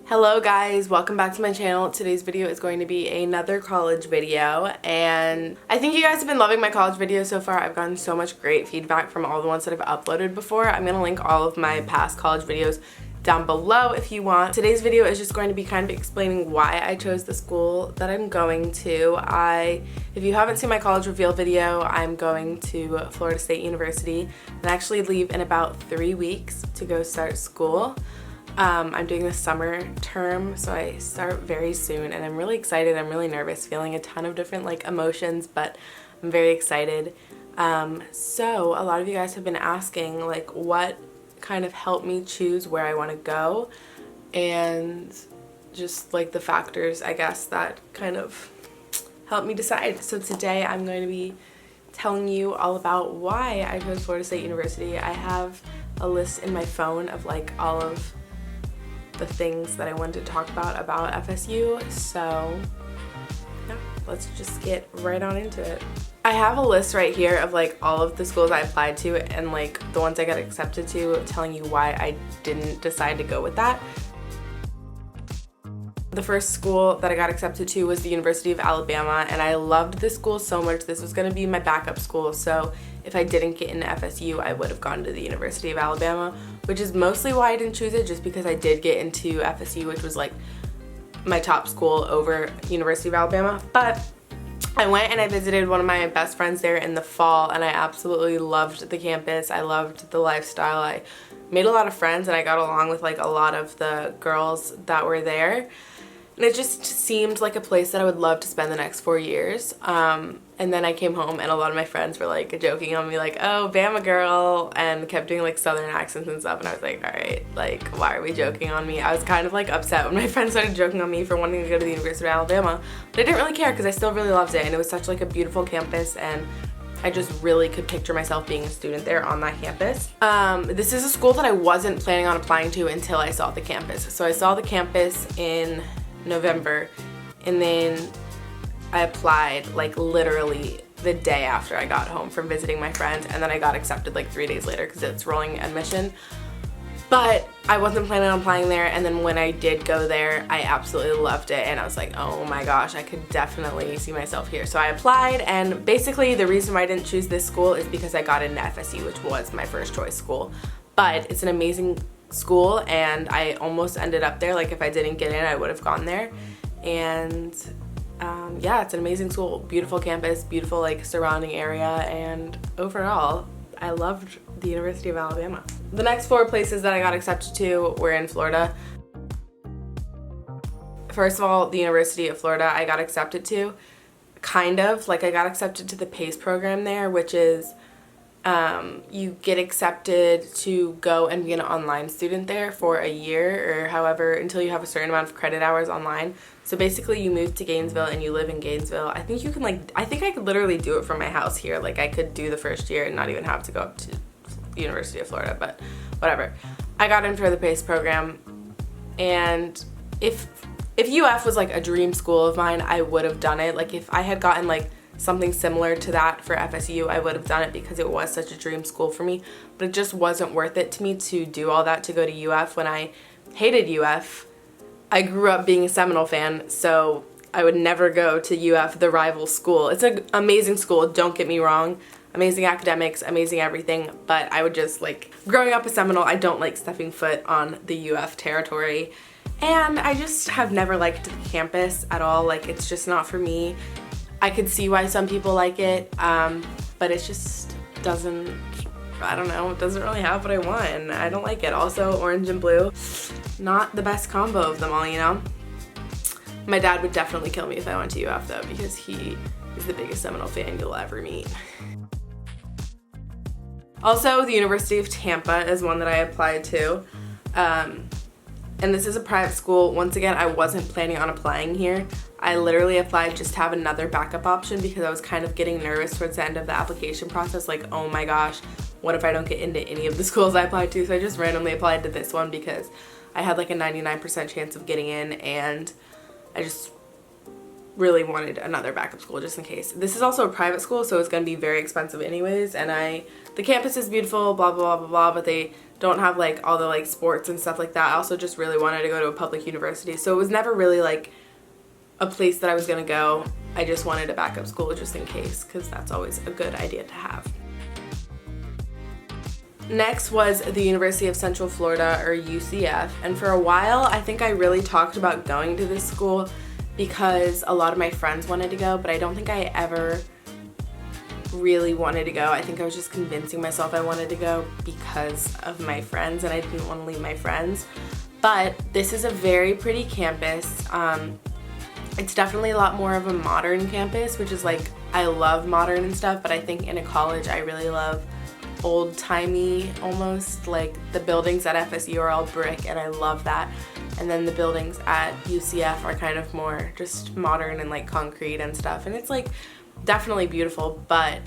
Hello guys, welcome back to my channel. Today's video is going to be another college video, and I think you guys have been loving my college videos so far. I've gotten so much great feedback from all the ones that I've uploaded before. I'm going to link all of my past college videos down below if you want. Today's video is just going to be kind of explaining why I chose the school that I'm going to. If you haven't seen my college reveal video, I'm going to Florida State University and actually leave in about 3 weeks to go start school. I'm doing the summer term, so I start very soon, and I'm really excited. I'm really nervous, feeling a ton of different emotions, but I'm very excited. So a lot of you guys have been asking what kind of helped me choose where I want to go, and just the factors, I guess, that kind of helped me decide. So today I'm going to be telling you all about why I chose Florida State University. I have a list in my phone of all of the things that I wanted to talk about FSU, so yeah, let's just get right on into it. I have a list right here of all of the schools I applied to and the ones I got accepted to, telling you why I didn't decide to go with that. The first school that I got accepted to was the University of Alabama, and I loved this school so much. This was going to be my backup school, so if I didn't get into FSU, I would have gone to the University of Alabama, which is mostly why I didn't choose it, just because I did get into FSU, which was my top school over University of Alabama. But I went and I visited one of my best friends there in the fall, and I absolutely loved the campus. I loved the lifestyle. I made a lot of friends, and I got along with a lot of the girls that were there. And it just seemed like a place that I would love to spend the next 4 years. And then I came home and a lot of my friends were joking on me oh, Bama girl, and kept doing southern accents and stuff, and I was alright, why are we joking on me? I was kind of upset when my friends started joking on me for wanting to go to the University of Alabama, but I didn't really care because I still really loved it, and it was such a beautiful campus, and I just really could picture myself being a student there on that campus. This is a school that I wasn't planning on applying to until I saw the campus. So I saw the campus in November, and then I applied literally the day after I got home from visiting my friend, and then I got accepted 3 days later because it's rolling admission. But I wasn't planning on applying there, and then when I did go there, I absolutely loved it, and I was oh my gosh, I could definitely see myself here. So I applied, and basically the reason why I didn't choose this school is because I got into FSU, which was my first choice school. But it's an amazing school, and I almost ended up there. If I didn't get in, I would have gone there. And yeah, it's an amazing school, beautiful campus, beautiful surrounding area, and overall I loved the University of Alabama. The next 4 places that I got accepted to were in Florida. First of all, the University of Florida I got accepted to, I got accepted to the PACE program there, which is you get accepted to go and be an online student there for a year, or however, until you have a certain amount of credit hours online. So basically you move to Gainesville and you live in Gainesville. I think you can I think I could literally do it from my house here. I could do the first year and not even have to go up to the University of Florida, but whatever. I got in for the PACE program, and if UF was a dream school of mine, I would have done it. If I had gotten something similar to that for FSU, I would have done it because it was such a dream school for me, but it just wasn't worth it to me to do all that to go to UF when I hated UF. I grew up being a Seminole fan, so I would never go to UF, the rival school. It's an amazing school, don't get me wrong. Amazing academics, amazing everything, but I would just growing up a Seminole, I don't like stepping foot on the UF territory, and I just have never liked the campus at all. It's just not for me. I could see why some people like it, but it just doesn't, I don't know, it doesn't really have what I want, and I don't like it. Also, orange and blue, not the best combo of them all, you know? My dad would definitely kill me if I went to UF though, because he is the biggest Seminole fan you'll ever meet. Also, the University of Tampa is one that I applied to. And this is a private school. Once again, I wasn't planning on applying here. I literally applied just to have another backup option because I was kind of getting nervous towards the end of the application process. Oh my gosh, what if I don't get into any of the schools I applied to? So I just randomly applied to this one because I had a 99% chance of getting in, and I just really wanted another backup school just in case. This is also a private school, so it's going to be very expensive anyways, and the campus is beautiful, blah blah blah blah blah, but they don't have like all the like sports and stuff like that. I also just really wanted to go to a public university, so it was never really like a place that I was going to go. I just wanted a backup school just in case, because that's always a good idea to have. Next was the University of Central Florida, or UCF, and for a while I think I really talked about going to this school because a lot of my friends wanted to go, but I don't think I ever really wanted to go. I think I was just convincing myself I wanted to go because of my friends, and I didn't want to leave my friends. But this is a very pretty campus. It's definitely a lot more of a modern campus, which is like, I love modern and stuff, but I think in a college I really love old-timey almost. Like the buildings at FSU are all brick, and I love that. And then the buildings at UCF are kind of more just modern and like concrete and stuff. And it's like definitely beautiful, but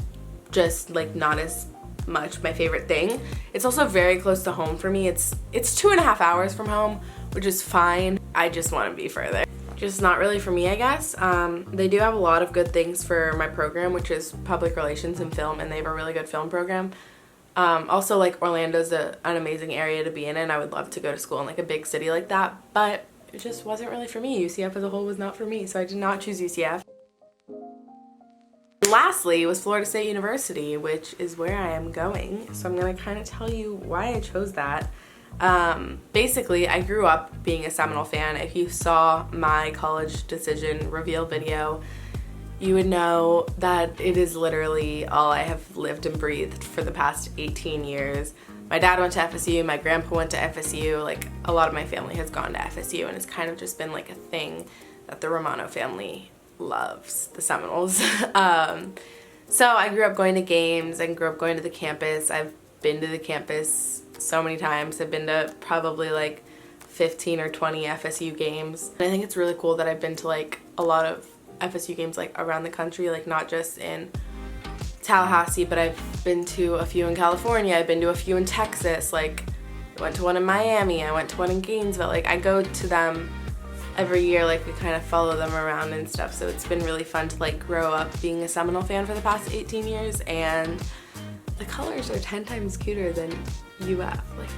just like not as much my favorite thing. It's also very close to home for me. It's 2.5 hours from home, which is fine. I just want to be further. Just not really for me, I guess. They do have a lot of good things for my program, which is public relations and film, and they have a really good film program. Also, like, Orlando's an amazing area to be in, and I would love to go to school in like a big city like that, but it just wasn't really for me. UCF as a whole was not for me, so I did not choose UCF. Lastly was Florida State University, which is where I am going, so I'm going to kind of tell you why I chose that. Basically, I grew up being a Seminole fan. If you saw my college decision reveal video, you would know that it is literally all I have lived and breathed for the past 18 years. My dad went to FSU, my grandpa went to FSU, like a lot of my family has gone to FSU, and it's kind of just been like a thing that the Romano family loves, the Seminoles. So I grew up going to games and grew up going to the campus. I've been to the campus so many times. I've been to probably like 15 or 20 FSU games. And I think it's really cool that I've been to like a lot of FSU games like around the country, like not just in Tallahassee, but I've been to a few in California, I've been to a few in Texas, like I went to one in Miami, I went to one in Gainesville. Like I go to them every year, like we kind of follow them around and stuff, so it's been really fun to like grow up being a Seminole fan for the past 18 years, and the colors are 10 times cuter than UF. Like,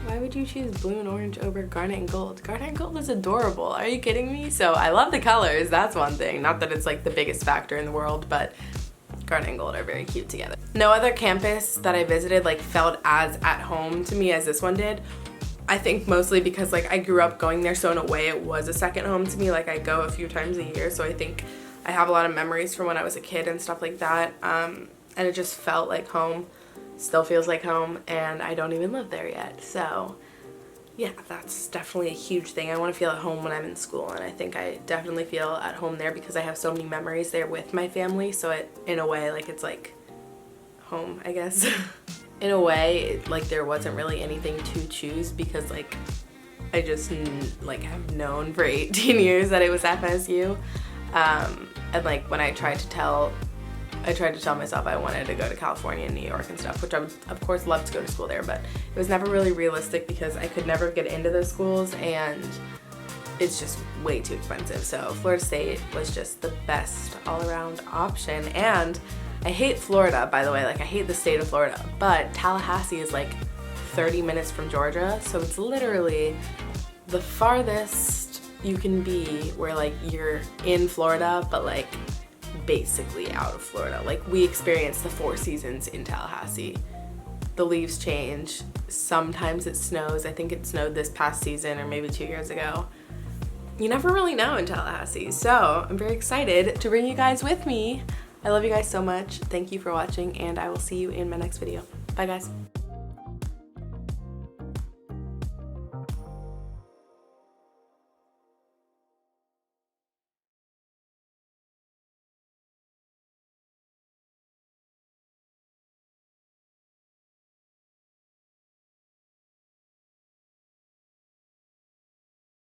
why would you choose blue and orange over garnet and gold? Garnet and gold is adorable. Are you kidding me? So I love the colors. That's one thing. Not that it's like the biggest factor in the world, but garnet and gold are very cute together. No other campus that I visited like felt as at home to me as this one did. I think mostly because like I grew up going there, so in a way it was a second home to me. Like I go a few times a year, so I think I have a lot of memories from when I was a kid and stuff like that. And it just felt like home. Still feels like home, and I don't even live there yet. So yeah, that's definitely a huge thing. I want to feel at home when I'm in school, and I think I definitely feel at home there because I have so many memories there with my family. So it, in a way, like it's like home, I guess. In a way, like there wasn't really anything to choose because like I just like have known for 18 years that it was FSU. And like when I tried to tell myself I wanted to go to California and New York and stuff, which I would of course love to go to school there, but it was never really realistic because I could never get into those schools and it's just way too expensive. So Florida State was just the best all-around option. And I hate Florida, by the way, like I hate the state of Florida, but Tallahassee is like 30 minutes from Georgia, so it's literally the farthest you can be where like you're in Florida but like basically out of Florida. Like we experienced the 4 seasons in Tallahassee. The leaves change, sometimes it snows. I think it snowed this past season or maybe 2 years ago. You never really know in Tallahassee, so I'm very excited to bring you guys with me. I love you guys so much. Thank you for watching, and I will see you in my next video. Bye guys.